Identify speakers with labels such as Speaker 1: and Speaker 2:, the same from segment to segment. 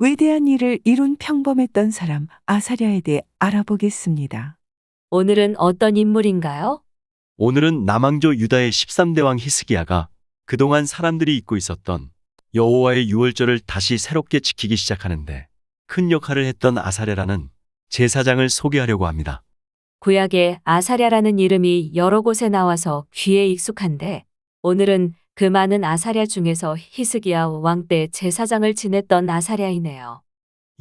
Speaker 1: 위대한 일을 이룬 평범했던 사람 아사랴에 대해 알아보겠습니다.
Speaker 2: 오늘은 어떤 인물인가요?
Speaker 3: 오늘은 남왕조 유다의 13대 왕 히스기야가 그동안 사람들이 잊고 있었던 여호와의 유월절을 다시 새롭게 지키기 시작하는데 큰 역할을 했던 아사랴라는 제사장을 소개하려고 합니다.
Speaker 2: 구약에 아사랴라는 이름이 여러 곳에 나와서 귀에 익숙한데 오늘은 그 많은 아사랴 중에서 히스기야 왕 때 제사장을 지냈던 아사랴이네요.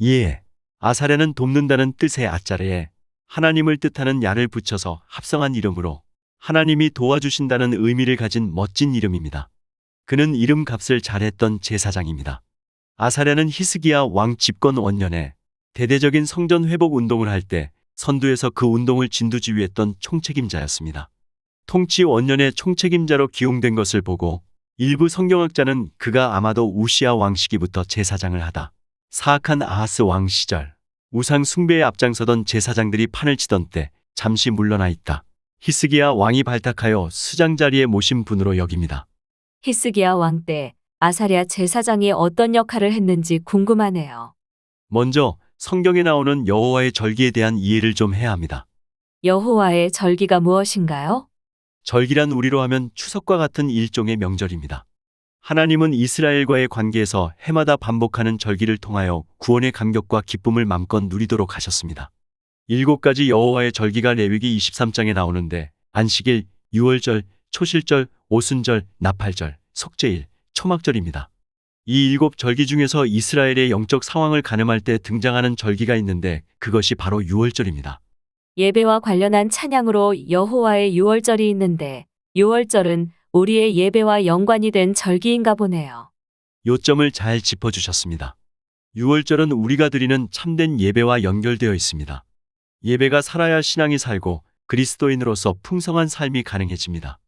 Speaker 3: 예, 아사랴는 돕는다는 뜻의 아자레에 하나님을 뜻하는 야를 붙여서 합성한 이름으로 하나님이 도와주신다는 의미를 가진 멋진 이름입니다. 그는 이름값을 잘했던 제사장입니다. 아사랴는 히스기야 왕 집권 원년에 대대적인 성전 회복 운동을 할 때 선두에서 그 운동을 진두지휘했던 총책임자였습니다. 통치 원년에 총책임자로 기용된 것을 보고 일부 성경학자는 그가 아마도 우시야 왕 시기부터 제사장을 하다 사악한 아하스 왕 시절 우상 숭배에 앞장서던 제사장들이 판을 치던 때 잠시 물러나 있다 히스기야 왕이 발탁하여 수장 자리에 모신 분으로 여깁니다.
Speaker 2: 히스기야 왕 때 아사랴 제사장이 어떤 역할을 했는지 궁금하네요.
Speaker 3: 먼저 성경에 나오는 여호와의 절기에 대한 이해를 좀 해야 합니다.
Speaker 2: 여호와의 절기가 무엇인가요?
Speaker 3: 절기란 우리로 하면 추석과 같은 일종의 명절입니다. 하나님은 이스라엘과의 관계에서 해마다 반복하는 절기를 통하여 구원의 감격과 기쁨을 맘껏 누리도록 하셨습니다. 7가지 여호와의 절기가 레위기 23장에 나오는데 안식일, 유월절, 초실절, 오순절, 나팔절, 속죄일, 초막절입니다. 이 7절기 중에서 이스라엘의 영적 상황을 가늠할 때 등장하는 절기가 있는데 그것이 바로 유월절입니다.
Speaker 2: 예배와 관련한 찬양으로 여호와의 유월절이 있는데 유월절은 우리의 예배와 연관이 된 절기인가 보네요.
Speaker 3: 요점을 잘 짚어주셨습니다. 유월절은 우리가 드리는 참된 예배와 연결되어 있습니다. 예배가 살아야 신앙이 살고 그리스도인으로서 풍성한 삶이 가능해집니다.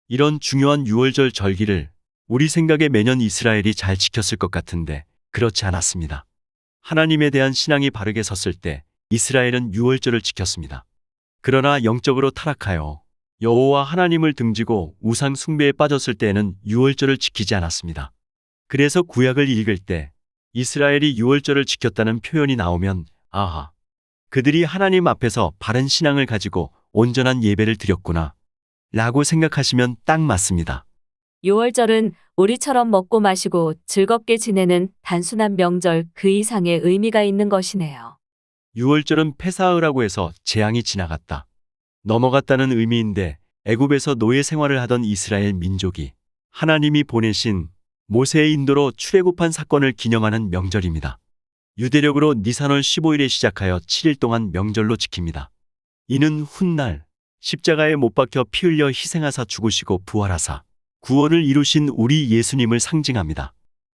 Speaker 3: 이런 중요한 유월절 절기를 우리 생각에 매년 이스라엘이 잘 지켰을 것 같은데 그렇지 않았습니다. 하나님에 대한 신앙이 바르게 섰을 때 이스라엘은 유월절을 지켰습니다. 그러나 영적으로 타락하여 여호와 하나님을 등지고 우상 숭배에 빠졌을 때에는 유월절을 지키지 않았습니다. 그래서 구약을 읽을 때 이스라엘이 유월절을 지켰다는 표현이 나오면 아하, 그들이 하나님 앞에서 바른 신앙을 가지고 온전한 예배를 드렸구나 라고 생각하시면 딱 맞습니다.
Speaker 2: 유월절은 우리처럼 먹고 마시고 즐겁게 지내는 단순한 명절 그 이상의 의미가 있는 것이네요.
Speaker 3: 유월절은 페사흐라고 해서 재앙이 지나갔다, 넘어갔다는 의미인데 애굽에서 노예 생활을 하던 이스라엘 민족이 하나님이 보내신 모세의 인도로 출애굽한 사건을 기념하는 명절입니다. 유대력으로 니산월 15일에 시작하여 7일 동안 명절로 지킵니다. 이는 훗날 십자가에 못 박혀 피 흘려 희생하사 죽으시고 부활하사 구원을 이루신 우리 예수님을 상징합니다.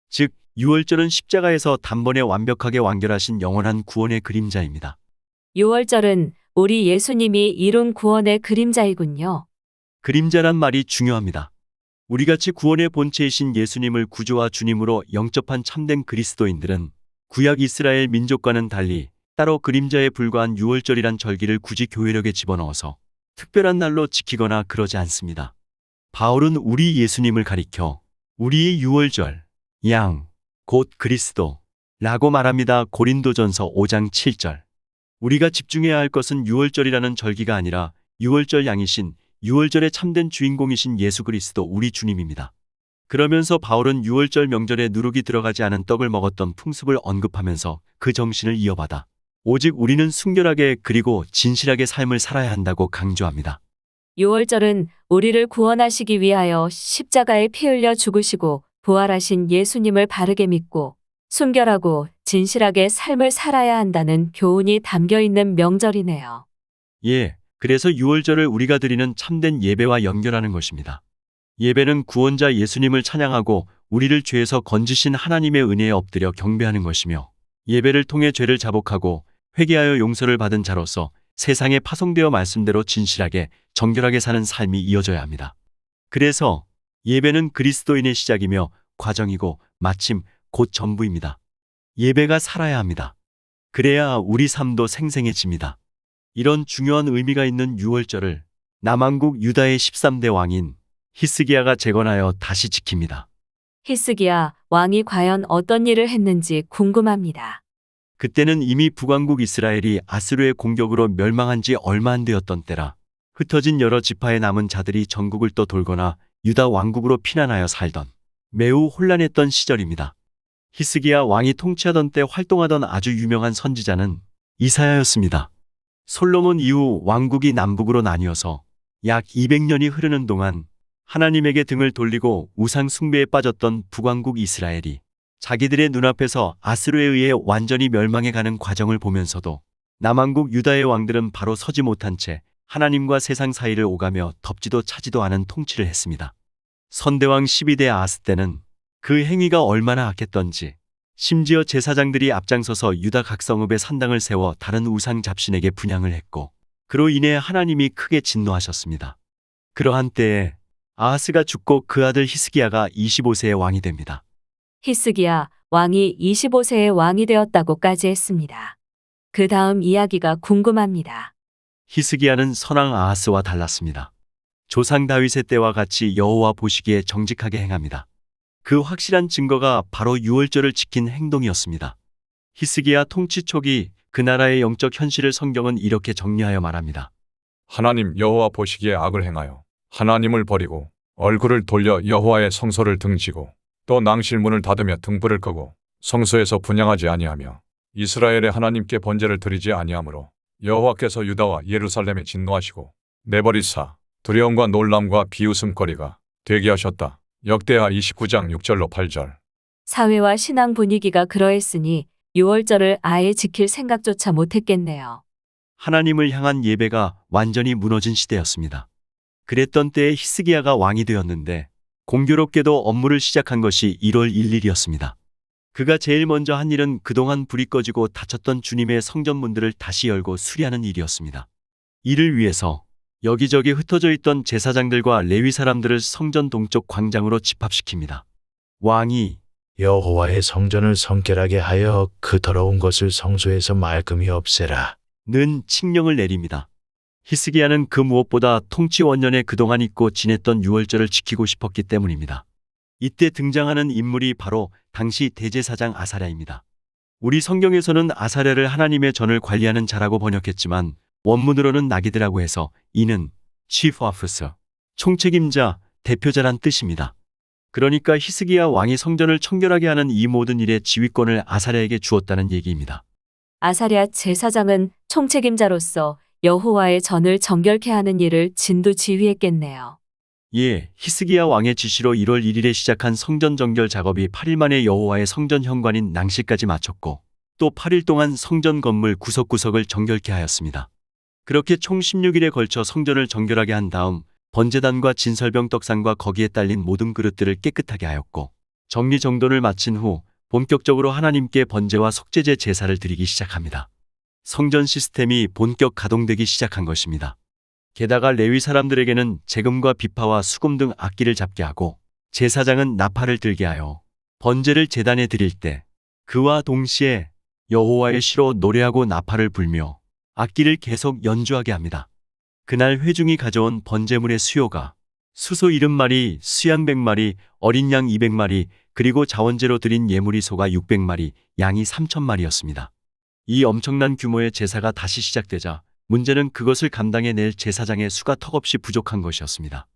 Speaker 3: 즉 유월절은 십자가에서 단번에 완벽하게 완결하신 영원한 구원의 그림자입니다.
Speaker 2: 유월절은 우리 예수님이 이룬 구원의 그림자이군요.
Speaker 3: 그림자란 말이 중요합니다. 우리같이 구원의 본체이신 예수님을 구주와 주님으로 영접한 참된 그리스도인들은 구약 이스라엘 민족과는 달리 따로 그림자에 불과한 유월절이란 절기를 굳이 교회력에 집어넣어서 특별한 날로 지키거나 그러지 않습니다. 바울은 우리 예수님을 가리켜 우리의 유월절, 양, 곧 그리스도 라고 말합니다. 고린도전서 5장 7절. 우리가 집중해야 할 것은 유월절이라는 절기가 아니라 유월절 양이신 유월절의 참된 주인공이신 예수 그리스도 우리 주님입니다. 그러면서 바울은 유월절 명절에 누룩이 들어가지 않은 떡을 먹었던 풍습을 언급하면서 그 정신을 이어받아 오직 우리는 순결하게 그리고 진실하게 삶을 살아야 한다고 강조합니다.
Speaker 2: 유월절은 우리를 구원하시기 위하여 십자가에 피 흘려 죽으시고 부활하신 예수님을 바르게 믿고 순결하고 진실하게 삶을 살아야 한다는 교훈이 담겨 있는 명절이네요.
Speaker 3: 예, 그래서 유월절을 우리가 드리는 참된 예배와 연결하는 것입니다. 예배는 구원자 예수님을 찬양하고 우리를 죄에서 건지신 하나님의 은혜에 엎드려 경배하는 것이며 예배를 통해 죄를 자복하고 회개하여 용서를 받은 자로서 세상에 파송되어 말씀대로 진실하게 정결하게 사는 삶이 이어져야 합니다. 그래서 예배는 그리스도인의 시작이며 과정이고 마침 곧 전부입니다. 예배가 살아야 합니다. 그래야 우리 삶도 생생해집니다. 이런 중요한 의미가 있는 유월절을 남왕국 유다의 13대 왕인 히스기야가 재건하여 다시 지킵니다.
Speaker 2: 히스기야 왕이 과연 어떤 일을 했는지 궁금합니다.
Speaker 3: 그때는 이미 북왕국 이스라엘이 아수르의 공격으로 멸망한 지 얼마 안 되었던 때라 흩어진 여러 지파에 남은 자들이 전국을 또 돌거나 유다 왕국으로 피난하여 살던 매우 혼란했던 시절입니다. 히스기야 왕이 통치하던 때 활동하던 아주 유명한 선지자는 이사야였습니다. 솔로몬 이후 왕국이 남북으로 나뉘어서 약 200년이 흐르는 동안 하나님에게 등을 돌리고 우상 숭배에 빠졌던 북왕국 이스라엘이 자기들의 눈앞에서 아수르에 의해 완전히 멸망해가는 과정을 보면서도 남왕국 유다의 왕들은 바로 서지 못한 채 하나님과 세상 사이를 오가며 덮지도 차지도 않은 통치를 했습니다. 선대왕 12대 아하스 때는 그 행위가 얼마나 악했던지 심지어 제사장들이 앞장서서 유다 각 성읍에 산당을 세워 다른 우상 잡신에게 분향을 했고 그로 인해 하나님이 크게 진노하셨습니다. 그러한 때에 아하스가 죽고 그 아들 히스기야가 25세의 왕이 됩니다.
Speaker 2: 히스기야 왕이 25세의 왕이 되었다고까지 했습니다. 그 다음 이야기가 궁금합니다.
Speaker 3: 히스기야는 선왕 아하스와 달랐습니다. 조상 다윗의 때와 같이 여호와 보시기에 정직하게 행합니다. 그 확실한 증거가 바로 유월절을 지킨 행동이었습니다. 히스기야 통치 초기 그 나라의 영적 현실을 성경은 이렇게 정리하여 말합니다.
Speaker 4: 하나님 여호와 보시기에 악을 행하여 하나님을 버리고 얼굴을 돌려 여호와의 성소를 등지고 또 낭실문을 닫으며 등불을 끄고 성소에서 분향하지 아니하며 이스라엘의 하나님께 번제를 드리지 아니하므로 여호와께서 유다와 예루살렘에 진노하시고 내버리사 두려움과 놀람과 비웃음거리가 되게 하셨다. 역대하 29장 6절로 8절.
Speaker 2: 사회와 신앙 분위기가 그러했으니 유월절을 아예 지킬 생각조차 못했겠네요.
Speaker 3: 하나님을 향한 예배가 완전히 무너진 시대였습니다. 그랬던 때에 히스기야가 왕이 되었는데 공교롭게도 업무를 시작한 것이 1월 1일이었습니다. 그가 제일 먼저 한 일은 그동안 불이 꺼지고 닫혔던 주님의 성전문들을 다시 열고 수리하는 일이었습니다. 이를 위해서 여기저기 흩어져 있던 제사장들과 레위 사람들을 성전 동쪽 광장으로 집합시킵니다. 왕이
Speaker 5: 여호와의 성전을 성결하게 하여 그 더러운 것을 성소에서 말끔히 없애라.
Speaker 3: 는 칙령을 내립니다. 히스기야는 그 무엇보다 통치 원년에 그동안 잊고 지냈던 유월절을 지키고 싶었기 때문입니다. 이때 등장하는 인물이 바로 당시 대제사장 아사랴입니다. 우리 성경에서는 아사랴를 하나님의 전을 관리하는 자라고 번역했지만 원문으로는 나기드라고 해서 이는 chief officer, 총책임자, 대표자란 뜻입니다. 그러니까 히스기야 왕이 성전을 청결하게 하는 이 모든 일의 지휘권을 아사랴에게 주었다는 얘기입니다.
Speaker 2: 아사랴 제사장은 총책임자로서 여호와의 전을 정결케 하는 일을 진두지휘했겠네요.
Speaker 3: 예, 히스기야 왕의 지시로 1월 1일에 시작한 성전 정결 작업이 8일 만에 여호와의 성전 현관인 낭실까지 마쳤고 또 8일 동안 성전 건물 구석구석을 정결케 하였습니다. 그렇게 총 16일에 걸쳐 성전을 정결하게 한 다음 번제단과 진설병 떡상과 거기에 딸린 모든 그릇들을 깨끗하게 하였고 정리정돈을 마친 후 본격적으로 하나님께 번제와 속죄제 제사를 드리기 시작합니다. 성전 시스템이 본격 가동되기 시작한 것입니다. 게다가 레위 사람들에게는 재금과 비파와 수금 등 악기를 잡게 하고 제사장은 나팔을 들게 하여 번제를 제단에 드릴 때 그와 동시에 여호와의 시로 노래하고 나팔을 불며 악기를 계속 연주하게 합니다. 그날 회중이 가져온 번제물의 수요가 수소 70마리, 수양 100마리, 어린 양 200마리, 그리고 자원제로 드린 예물이 소가 600마리, 양이 3000마리였습니다. 이 엄청난 규모의 제사가 다시 시작되자 문제는 그것을 감당해낼 제사장의 수가 턱없이 부족한 것이었습니다.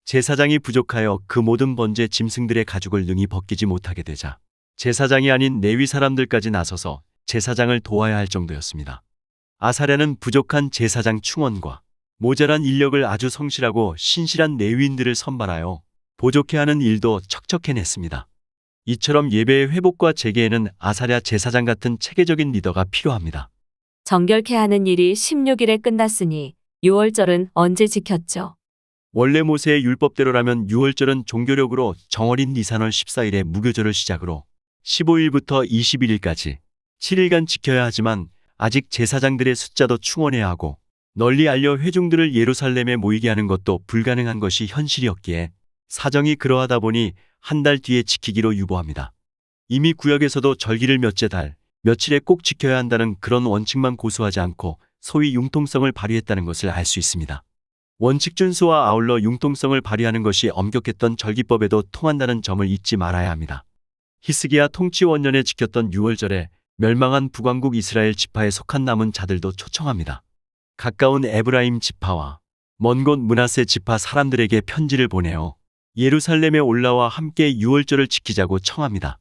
Speaker 3: 제사장이 부족하여 그 모든 번제 짐승들의 가죽을 능히 벗기지 못하게 되자 제사장이 아닌 레위 사람들까지 나서서 제사장을 도와야 할 정도였습니다. 아사랴는 부족한 제사장 충원과 모자란 인력을 아주 성실하고 신실한 레위인들을 선발하여 보조케 하는 일도 척척해냈습니다. 이처럼 예배의 회복과 재개에는 아사랴 제사장 같은 체계적인 리더가 필요합니다.
Speaker 2: 정결케 하는 일이 16일에 끝났으니 유월절은 언제 지켰죠?
Speaker 3: 원래 모세의 율법대로라면 유월절은 종교력으로 정월인 니산월 14일에 무교절을 시작으로 15일부터 21일까지 7일간 지켜야 하지만 아직 제사장들의 숫자도 충원해야 하고 널리 알려 회중들을 예루살렘에 모이게 하는 것도 불가능한 것이 현실이었기에 사정이 그러하다 보니 한 달 뒤에 지키기로 유보합니다. 이미 구역에서도 절기를 몇째 달, 며칠에 꼭 지켜야 한다는 그런 원칙만 고수하지 않고 소위 융통성을 발휘했다는 것을 알 수 있습니다. 원칙 준수와 아울러 융통성을 발휘하는 것이 엄격했던 절기법에도 통한다는 점을 잊지 말아야 합니다. 히스기야 통치 원년에 지켰던 유월절에 멸망한 북왕국 이스라엘 지파에 속한 남은 자들도 초청합니다. 가까운 에브라임 지파와 먼 곳 므낫세 지파 사람들에게 편지를 보내어 예루살렘에 올라와 함께 유월절을 지키자고 청합니다.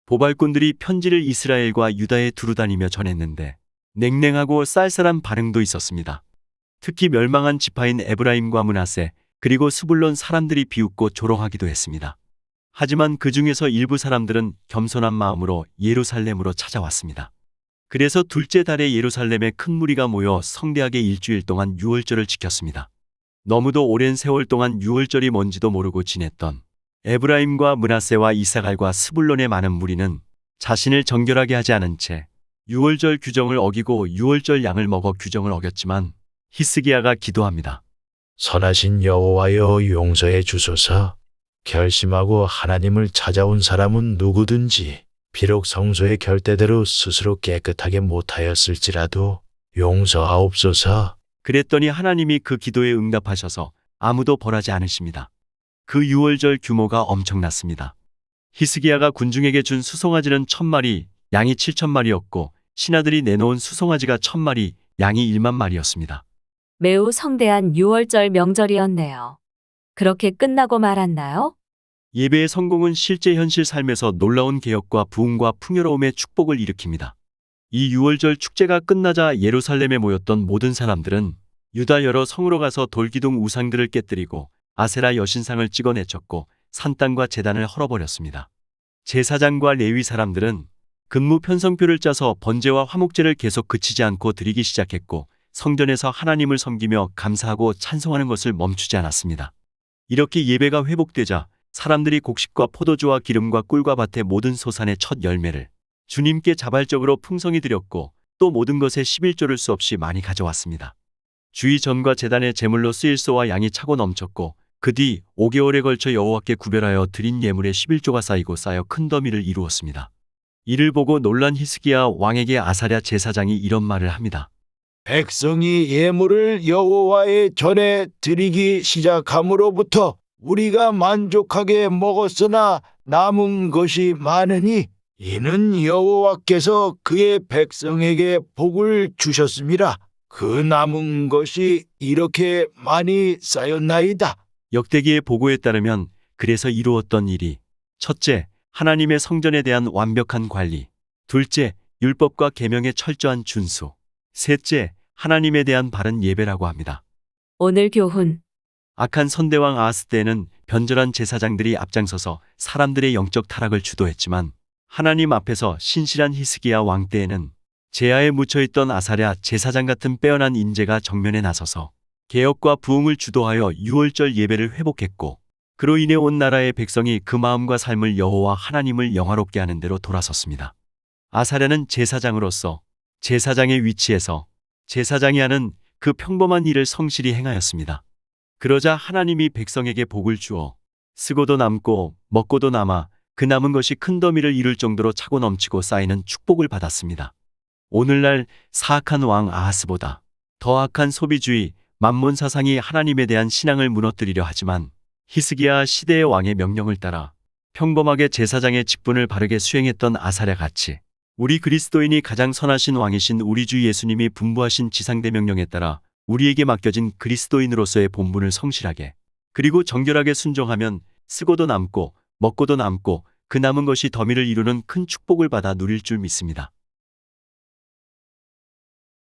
Speaker 3: 보발꾼들이 편지를 이스라엘과 유다에 두루 다니며 전했는데 냉랭하고 쌀쌀한 반응도 있었습니다. 특히 멸망한 지파인 에브라임과 므낫세 그리고 스불론 사람들이 비웃고 조롱하기도 했습니다. 하지만 그 중에서 일부 사람들은 겸손한 마음으로 예루살렘으로 찾아왔습니다. 그래서 둘째 달에 예루살렘에 큰 무리가 모여 성대하게 일주일 동안 유월절을 지켰습니다. 너무도 오랜 세월 동안 유월절이 뭔지도 모르고 지냈던 에브라임과 므낫세와 이사갈과 스불론의 많은 무리는 자신을 정결하게 하지 않은 채 유월절 규정을 어기고 유월절 양을 먹어 규정을 어겼지만 히스기야가 기도합니다.
Speaker 5: 선하신 여호와여 용서해 주소서. 결심하고 하나님을 찾아온 사람은 누구든지 비록 성소의 결대대로 스스로 깨끗하게 못하였을지라도 용서하옵소서.
Speaker 3: 그랬더니 하나님이 그 기도에 응답하셔서 아무도 벌하지 않으십니다. 그 유월절 규모가 엄청났습니다. 히스기야가 군중에게 준 수송아지는 1000마리, 양이 7000마리였고 신하들이 내놓은 수송아지가 1000마리, 양이 1만 마리였습니다.
Speaker 2: 매우 성대한 유월절 명절이었네요. 그렇게 끝나고 말았나요?
Speaker 3: 예배의 성공은 실제 현실 삶에서 놀라운 개혁과 부흥과 풍요로움의 축복을 일으킵니다. 이 유월절 축제가 끝나자 예루살렘에 모였던 모든 사람들은 유다 여러 성으로 가서 돌기둥 우상들을 깨뜨리고 아세라 여신상을 찍어 내쳤고 산땅과 제단을 헐어버렸습니다. 제사장과 레위 사람들은 근무 편성표를 짜서 번제와 화목제를 계속 그치지 않고 드리기 시작했고 성전에서 하나님을 섬기며 감사하고 찬송하는 것을 멈추지 않았습니다. 이렇게 예배가 회복되자 사람들이 곡식과 포도주와 기름과 꿀과 밭의 모든 소산의 첫 열매를 주님께 자발적으로 풍성히 드렸고 또 모든 것의 11조를 수 없이 많이 가져왔습니다. 주의 전과 제단의 제물로 쓰일 소와 양이 차고 넘쳤고 그 뒤 5개월에 걸쳐 여호와께 구별하여 드린 예물의 11조가 쌓이고 쌓여 큰 더미를 이루었습니다. 이를 보고 놀란 히스기야 왕에게 아사랴 제사장이 이런 말을 합니다.
Speaker 6: 백성이 예물을 여호와의 전에 드리기 시작함으로부터 우리가 만족하게 먹었으나 남은 것이 많으니 이는 여호와께서 그의 백성에게 복을 주셨습니다. 그 남은 것이 이렇게 많이 쌓였나이다.
Speaker 3: 역대기의 보고에 따르면 그래서 이루었던 일이 첫째, 하나님의 성전에 대한 완벽한 관리, 둘째, 율법과 계명의 철저한 준수, 셋째, 하나님에 대한 바른 예배라고 합니다.
Speaker 2: 오늘 교훈.
Speaker 3: 악한 선대왕 아하스 때에는 변절한 제사장들이 앞장서서 사람들의 영적 타락을 주도했지만 하나님 앞에서 신실한 히스기야 왕 때에는 제하에 묻혀있던 아사랴 제사장 같은 빼어난 인재가 정면에 나서서 개혁과 부흥을 주도하여 유월절 예배를 회복했고 그로 인해 온 나라의 백성이 그 마음과 삶을 여호와 하나님을 영화롭게 하는 대로 돌아섰습니다. 아사랴는 제사장으로서 제사장의 위치에서 제사장이 하는 그 평범한 일을 성실히 행하였습니다. 그러자 하나님이 백성에게 복을 주어 쓰고도 남고 먹고도 남아 그 남은 것이 큰 더미를 이룰 정도로 차고 넘치고 쌓이는 축복을 받았습니다. 오늘날 사악한 왕 아하스보다 더 악한 소비주의, 만몬 사상이 하나님에 대한 신앙을 무너뜨리려 하지만 히스기야 시대의 왕의 명령을 따라 평범하게 제사장의 직분을 바르게 수행했던 아사랴 같이 우리 그리스도인이 가장 선하신 왕이신 우리 주 예수님이 분부하신 지상대 명령에 따라 우리에게 맡겨진 그리스도인으로서의 본분을 성실하게 그리고 정결하게 순종하면 쓰고도 남고 먹고도 남고 그 남은 것이 더미를 이루는 큰 축복을 받아 누릴 줄 믿습니다.